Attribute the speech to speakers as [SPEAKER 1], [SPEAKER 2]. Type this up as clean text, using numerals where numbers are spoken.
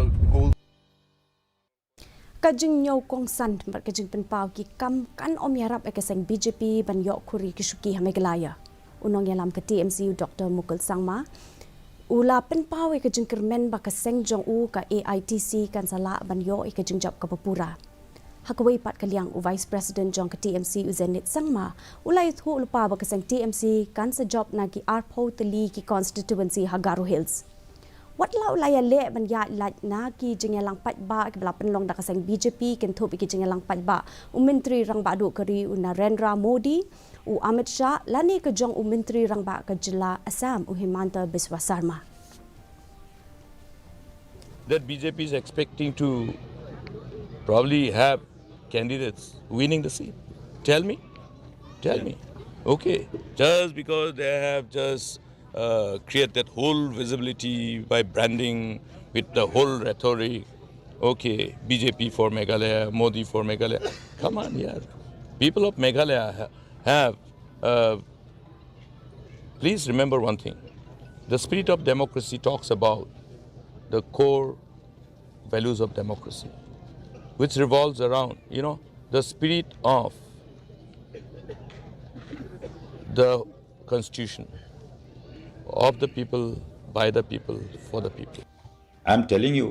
[SPEAKER 1] the goals.
[SPEAKER 2] Ka Jingniew Kongsan tempat ka Jingpynpaw ki kam kan om Iarap ke Seng BJP ban yok khuri ki shuki hamegalaya. Unong yalam ke TMC Dr. Mukul Sangma. Ula Pynpaw ke Jingkermen ba ka Seng jong u ka AITC kan sala ban yok ke Jingjap ka Papura. Hakawai pat kaliang u Vice President jong ke TMC Uzenit Sangma. Ulai thu lupa ba ka Seng TMC kan sa job na ki Arpo teli ki constituency Hagaru Hills. Wat lau laya le ban ya laj na ki jingelang pat ba ke belapen long da kaseng BJP ken thup ki jingelang pat ba menteri rang ba du kari u Narendra Modi u Amit Shah lani ke jong menteri rang ba ke jila Assam u Himanta Biswa Sarma.
[SPEAKER 3] That BJP is expecting to probably have candidates winning the seat. Tell me. Okay, just because they have just create that whole visibility by branding with the whole rhetoric. Okay, BJP for Meghalaya, Modi for Meghalaya. Come on, yeah. People of Meghalaya have. Please remember one thing. The spirit of democracy talks about the core values of democracy, which revolves around, the spirit of the Constitution. Of the people, by the people, for the people.
[SPEAKER 4] I'm telling you,